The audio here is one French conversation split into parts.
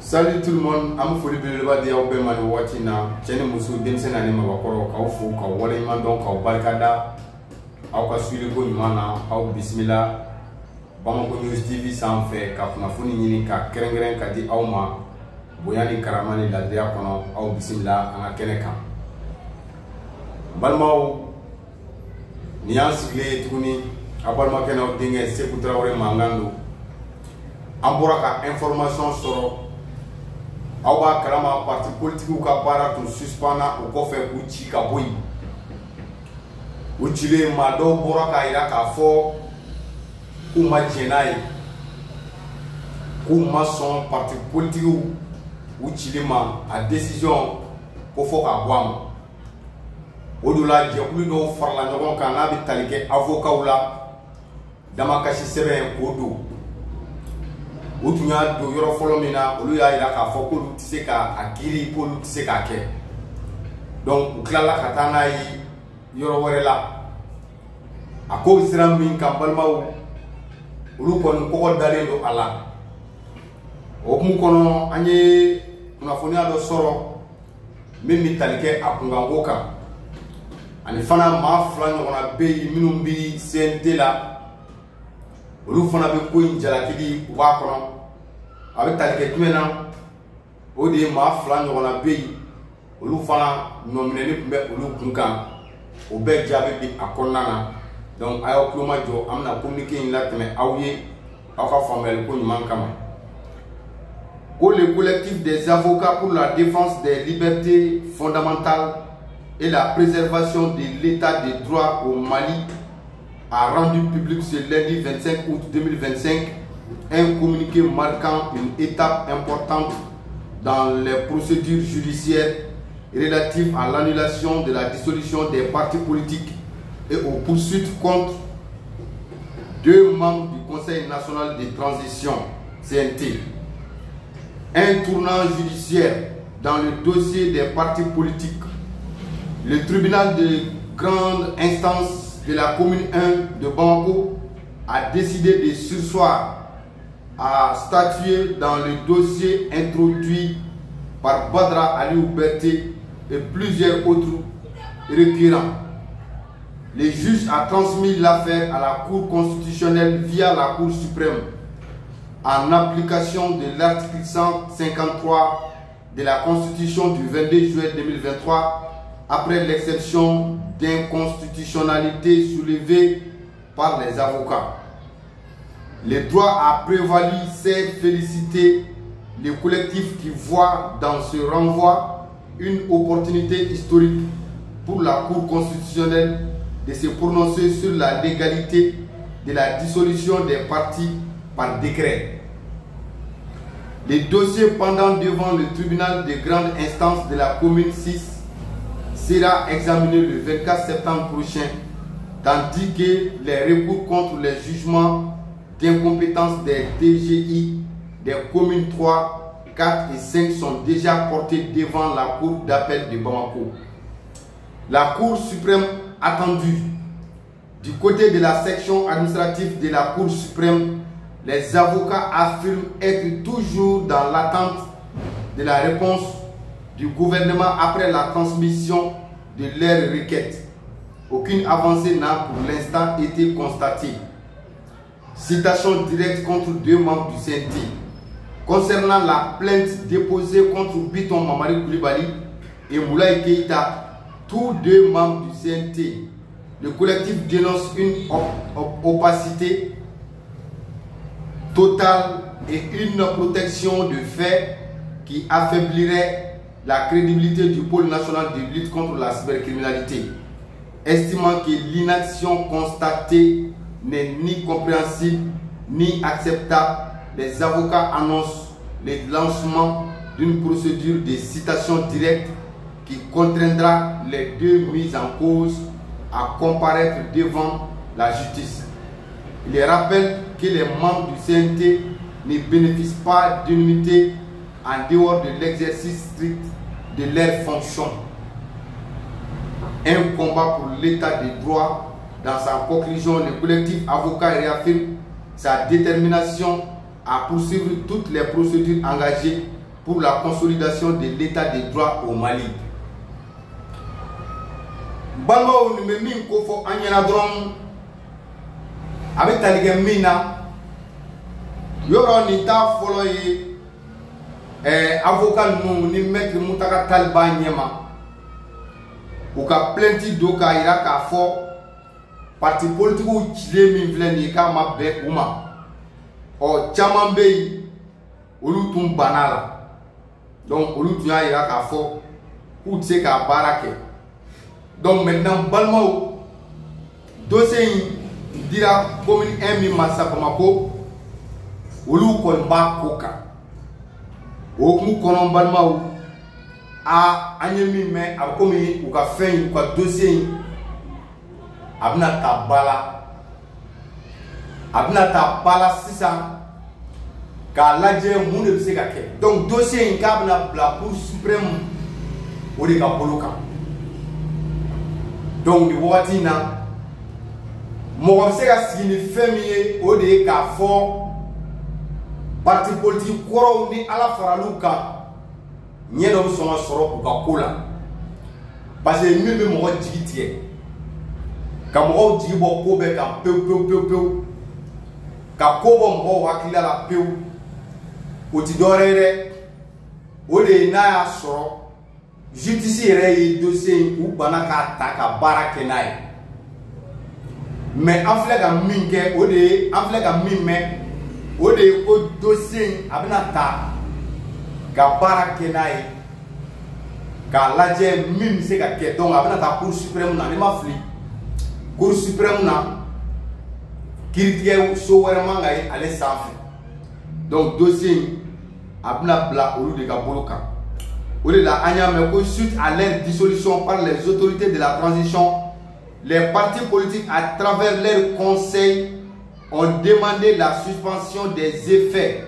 Salut tout le monde, am foli beleba di aw be mani wati na cheni musu densen ani mabakoro ka fu ka wale man don ka barkada aw ka suili ko nyumana aw bismillah Bamako News TV sanfɛ ka kunnafoni ɲini ka kɛrɛnkɛrɛn ka di aw ma bonya ni karama ni ladiriya kɔnɔ aw bismillah an ka kɛnɛ kan balimaw ni y'an sigilen tuguni a balimakɛ n'aw denkɛ Seku Tarawele mankan don an bɔra ka information sɔrɔ aw b'a kalama parti politique ka baara tun suspendra o kɔfɛ k'u ci ka bɔ yen u cilen maa dɔw bɔra k'a jira k'a fɔ k'u ma jɛn n'a ye k'u ma sɔn parti politique u cilen ma a décision ko fɔ k'a bɔ a ma o de la jɛkulu dɔw farala ɲɔgɔn kan n'a bɛ tali kɛ avocat la damakasi sɛbɛn k'o don u tun y'a don yɔrɔ fɔlɔ min na olu y'a jira k'a fɔ k'olu tɛ se k'a kiiri k'olu tɛ se k'a kɛ donc u tilala ka taa n'a ye yɔrɔ wɛrɛ la a ko bɛ siran min kan balimaw olu kɔni kɔgɔ dalen don a la o hukumu kɔnɔ an ye kunnafoniya dɔ sɔrɔ min bɛ tali kɛ a kunkanko kan ani fana maa fila ɲɔgɔnna bɛ yen minnu bɛ CNT la olu fana bɛ ko in jalakili u b'a kɔnɔ a bɛ tali kɛ jumɛn na o de ye maa fila ɲɔgɔnna bɛ yen olu fana nɔminɛli tun bɛ olu kun kan o bɛɛ jaabi bɛ a kɔnɔna na donc a y'aw tulo majɔ an bɛna communiqué in latɛmɛ aw ye aw ka faamuyali ko ɲuman kama ko le collectif des avocats pour la défense des libertés fondamentales et la préservation de l'état de droit au Mali a rendu public ce lundi 25 août 2025 un communiqué marquant une étape importante dans les procédures judiciaires relatives à l'annulation de la dissolution des partis politiques et aux poursuites contre deux membres du Conseil national de transition, CNT. Un tournant judiciaire dans le dossier des partis politiques. Le tribunal de grande instance de la commune 1 de Bamako a décidé de surseoir à statuer dans le dossier introduit par Badra Ali Ouberté et plusieurs autres requérants. Le juge a transmis l'affaire à la Cour constitutionnelle via la Cour suprême en application de l'article 153 de la Constitution du 22 juillet 2023 après l'exception d'inconstitutionnalité soulevée par les avocats. Le droit a prévalu, c'est féliciter le collectif qui voit dans ce renvoi une opportunité historique pour la Cour constitutionnelle de se prononcer sur la légalité de la dissolution des partis par décret. Le dossier pendant devant le tribunal de grande instance de la commune 6 sera examiné le 24 septembre prochain, tandis que les recours contre les jugements d'incompétence des TGI des communes 3, 4 et 5 sont déjà portés devant la Cour d'appel de Bamako. La Cour suprême attendue. Du côté de la section administrative de la Cour suprême, les avocats affirment être toujours dans l'attente de la réponse du gouvernement après la transmission de leurs requêtes. Aucune avancée n'a pour l'instant été constatée. Citation directe contre deux membres du CNT. Concernant la plainte déposée contre Biton Mamadi Koulibaly et Moulaye Keïta, tous deux membres du CNT, le collectif dénonce une opacité totale et une protection de fait qui affaiblirait la crédibilité du pôle national de lutte contre la cybercriminalité, estimant que l'inaction constatée n'est ni compréhensible ni acceptable. Les avocats annoncent le lancement d'une procédure de citation directe qui contraindra les deux mises en cause à comparaître devant la justice. Il rappelle que les membres du CNT ne bénéficient pas d'immunité en dehors de l'exercice strict de leurs fonctions. Un combat pour l'état de droit. Dans sa conclusion, le collectif avocat réaffirme sa détermination à poursuivre toutes les procédures engagées pour la consolidation de l'état de droit au Mali. Bango ni min ko fo anyana dron avec talige mina yoro ni ta folo yi avocat nou ni maître Moutaka Talba nyema ou ka plainte do ka ira ka fo parti politique ou chile min vle ni ka mabbe uma o chaman be olu tum banala donc olu tu ira ka fo ou tse ka barake. Donc maintenant balmao dossier dira commune 1 mi massa Bamako olu kon ba koka o mu konon balmao a anyemi me a komi u ka fen u ka dossier abna tabala sisa ka laje mu de se ka ke. Donc dossier ka abna la cour suprême o de ka boloka. Donc di wati na mo se ka signi femier o de ka fo parti politique koro ni ala faraluka nyedo so ma soro ko kola parce que mi be mo jigitié ka mo jibo ko be ka peu ka ko bo mo wakila la peu o ti dorere o de na ya soro justice est dossier ou banaka taka barake nae mais en fait ka minke o de en fait ka mimme o de o dossier abina ta ka barake nae ka laje mim se ka ke donc abina ta cour suprême na ne ma fli cour suprême na critique so vraiment ngai aller safi donc dossier abina bla o de ka boloka. Suite à leur dissolution par les autorités de la transition, les partis politiques à travers leurs conseils ont demandé la suspension des effets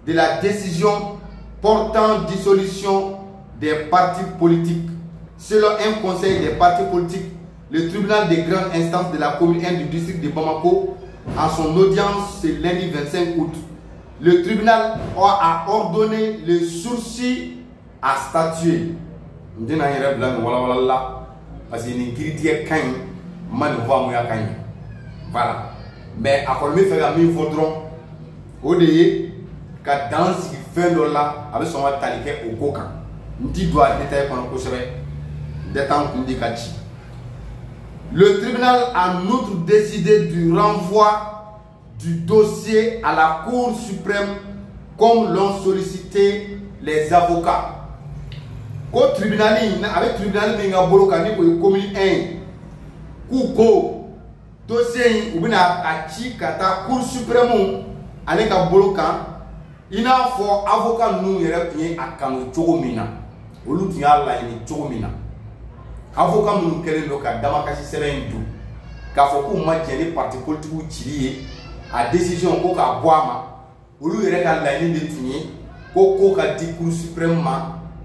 de la décision portant dissolution des partis politiques. Selon un conseil des partis politiques, le tribunal de grande instance de la commune 1 du district de Bamako, en son audience ce lundi 25 août, le tribunal a ordonné le sursis à statuer. Ndina yere blan wala la parce que ni critique kan man va mo ya kan. Voilà. Mais à quoi me faire mi fodron o de ka danse qui fait là avec son talike au coca. Ndi doit détailler qu'on ko sebe détendre ndi kachi. Le tribunal a en outre décidé du renvoi du dossier à la Cour suprême comme l'ont sollicité les avocats. Au tribunal, avec le tribunal, il y a un commune 1. Kouko, dossier, ou bien à Chikata, Cour suprême, avec un bolokan, il y a un avocat nous, il y a un Kano Chogomina. Ou l'outil à la Chogomina. Avocat nous, quel est le cas d'Amakasi Serendu. Car faut qu'on m'a dit les partis politiques ou Chili, à décision qu'on a boire, ou lui, il y a la ligne de Tigné, qu'on a dit Cour suprême.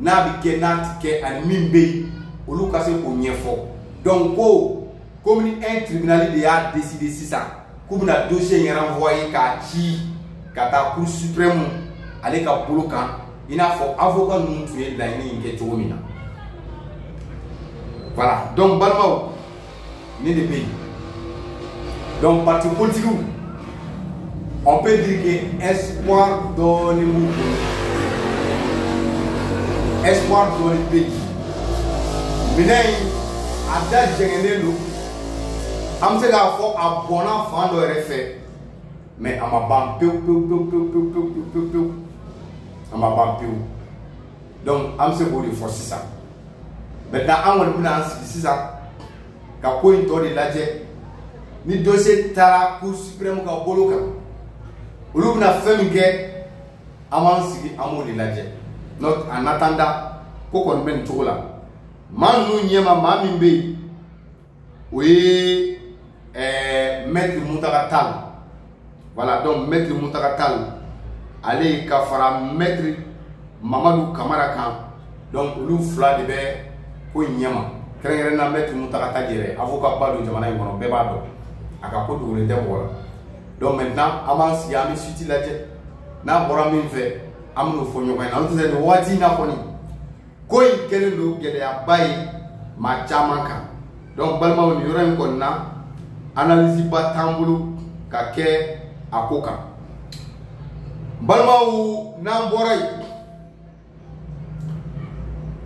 Na bi ke na tike an mimbe olu ka se ko nyefo donc ko commune un tribunal de a décidé ça ku na dossier y renvoyer ka ci ka ta cour suprême ale ka bolokan ina fo avocat nous tuer la ni nke tomina. Voilà donc balmao ni de pays donc parti politique on peut dire que espoir donne espoir dans le pays. Maintenant, à date générale, on sait qu'à fort à bon enfant de refait, mais à ma banque à ma banque donc on sait pour forcer ça. Maintenant, on va c'est ça. Quand on est là, ni dossier tara Cour suprême ka boloka. Olu na femme que amansi amoni là. Donc en attendant, qu'on ben tout là. Manu nyema mamimbe. Oui, maître Moutaka Tal. Voilà, donc maître Moutaka Tal. Allez, kafara maître Mamadou Kamara Kan. Donc, nous fla de bé, pour nyema. Créer un maître Moutaka Tal dire, avocat pas de Jamana Yono, bébado. Akapo de l'État voilà. Donc maintenant, avant si yami suti la jet, na bora min fait. amno fo ñoy na ntse no wati na ko ni ko yi kelen do gele ya bayi ma chama kan donc balma woni yoren ko na analyse ba tambulu ka ke akoka balma wu na boray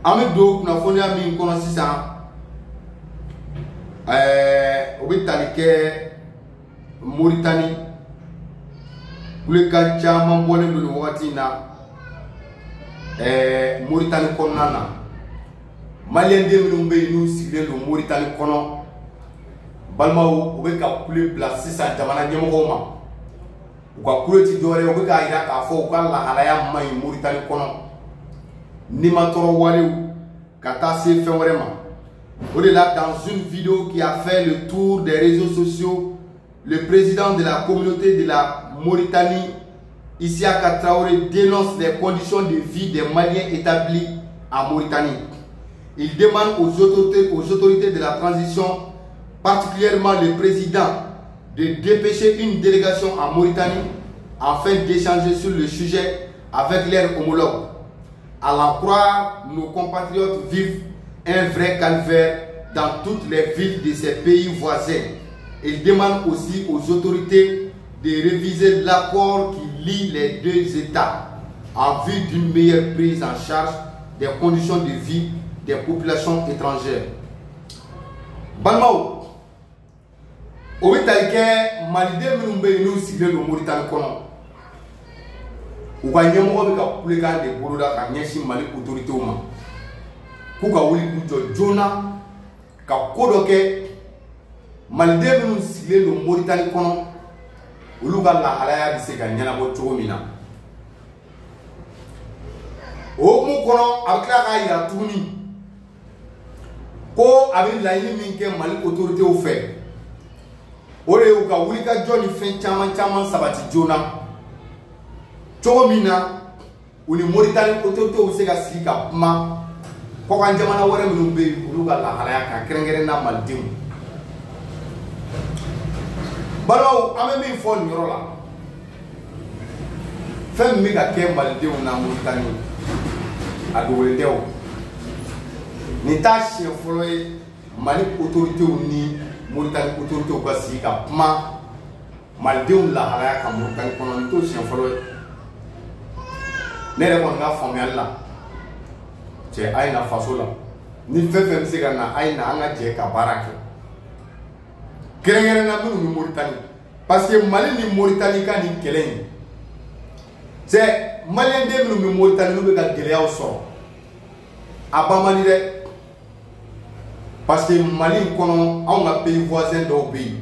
ami do na fo ni ami ko no sisa obitali ke Mauritanie kule ka chama mbole ndo wakati na Mauritanie konana Malien de mbe nu sigle do Mauritanie kono balmaw obe ka kule place sa jamana nyemo ma ko kule ti dore obe ka ira ka fo ko la halaya may Mauritanie kono ni ma toro wale kata se fe vraiment. Au-delà, dans une vidéo qui a fait le tour des réseaux sociaux, le président de la communauté de la Mauritanie, Issaka Traoré, dénonce les conditions de vie des Maliens établis en Mauritanie. Il demande aux autorités de la transition, particulièrement le président, de dépêcher une délégation en Mauritanie afin d'échanger sur le sujet avec leurs homologues. À l'en croire, nos compatriotes vivent un vrai calvaire dans toutes les villes de ces pays voisins. Il demande aussi aux autorités de réviser l'accord qui lie les deux États en vue d'une meilleure prise en charge des conditions de vie des populations étrangères. Balmao, au Italien, Malide Mumbe nous ciblé le Mauritanie Kono. Ou quand il y a un peu de Boroda, quand il y a une autorité humaine. Kuka wuli kujo jona ka kodoke malde minu sile lo Mauritanie kono uluga la halaya bise ka nyana bo chogo mina o mu kono akla ka ira tuni ko abi la yini min ke mali autorité o fait o le ka wuli ka joni fen chaman sabati jona chogo mina uni Mauritanie autorité o se ka sika ma ko kan jamana wore mu be uluga la halaya ka kerengere na maldim balo ame mi fon yoro la fem mi ka ke maldim na Mauritanie adowele dew ni ta che folo e mali autorité ni Mauritanie autorité ko si ka ma maldim la halaya ka Mauritanie kono ni to che folo ne re ko nga famel la c'est aina fasola ni fefem sega na aina anga je ka barake kerengere na mu Mauritanie parce que Mali ni Mauritanie ka ni kelen c'est Malien de mu Mauritanie no be ka gele aw so abamani de parce que Mali kono on a pays voisin do pays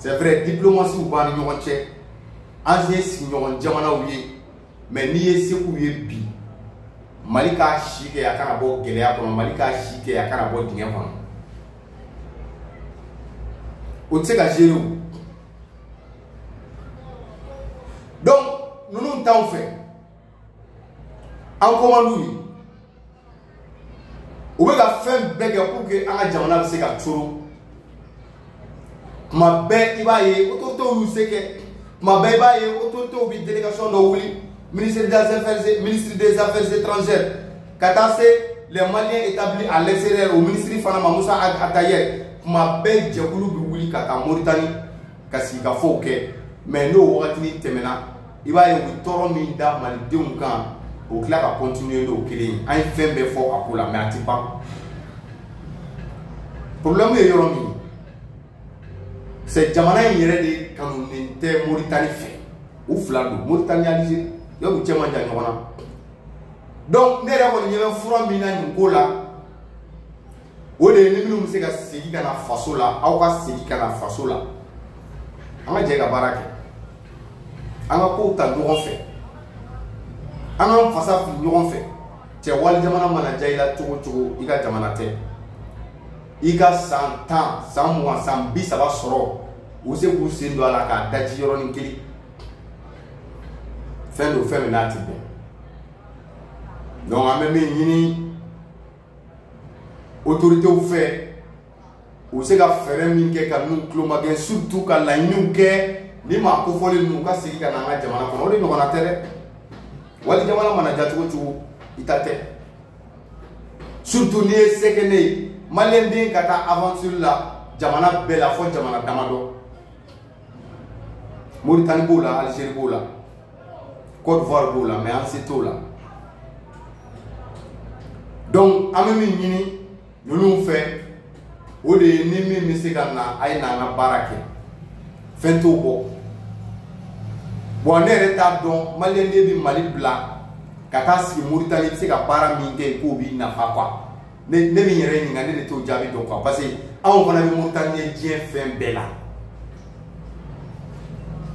c'est vrai diplomatie ou ba ni ñoxon ci ancien si ñoxon jamana wi mais ni yesi ku bi Malika shike ya kana bo gele ya kono Malika shike ya kana bo dinga kono o tseka jero donc nous nous t'en fait en commandou o be ka fem bega pour que anga jamana se ka turu ma be ibaye o to seke ma be ibaye o to bi délégation do wuli ministre des Affaires étrangères, Katasse, les Maliens établis à l'extérieur, au ministre Fana Mamoussa Atayer, ma belle Djakoulou Biwouli Kaka Mauritanie, Kassika Fouke, mais nous, Ouatini Temena, il va y avoir Toro Minda, Malidéumkan, au clair à continuer au Kéling, un fait fort à Poula, mais à Tipa. Problème est Yoromi. C'est Jamana Yéré quand on était Mauritanie fait, ou Flado, Mauritanie Algérie. Donc, nous avons fura mina ngola o de ni minnu se ka segi kana faso la aw ka segi kana faso la an ka jɛ ka baara kɛ an ka kow ta ɲɔgɔn fɛ an ka fasa fili ɲɔgɔn fɛ cɛ wali jamana mana ja i la cogo cogo i ka jamana tɛ i ka san 10 san 20 san 30 sɔrɔ u se k'u sen don a la k'a daji yɔrɔnin kelen fɛn do fɛn min n'a ti bɛn donc an bɛ min ɲini autorités fɛ u se ka fɛɛrɛ min kɛ ka ninnu tulomagɛ surtout ka laɲiniw kɛ ni maa kofɔlen ninnu ka segin ka na an ka jamana kɔnɔ o de ɲɔgɔnna tɛ dɛ wali jamana mana jatugo cogo itate surtout ni sekene malien din kata aventure la jamana bela fo jamana damado Mauritanie bola Algérie bola Côte d'Ivoire bola mais en c'est tout là donc amemi ñini ñu fait o de ni mi misigana ay na na barake fento bo bon ne reta don malien de bi Mali bla kata si Mauritanie se ka bara minge ko bi na fa quoi ne bi yere ni ngane de to jabi do quoi parce que on fana bi Mauritanie dien fin bela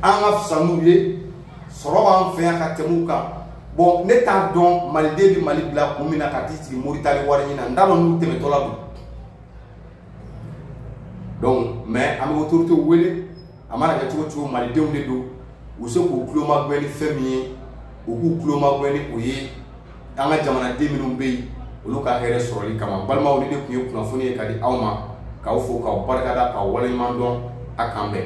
anga sanuye soroba en fin ka temuka bon ne ta don Mali de bi Mali bla ko mina ka ti Mauritanie wara ni na ndalo nu teme to la donc mais am autorité wele amara ka tuwo Mali de de do ou se ko kloma gweni femi ou ku kloma gweni oye anga jamana de minum be olu ka here soroli kama balma woni de kunye kuna foni ka di awma ka fo ka barka da ka wala mandon akambe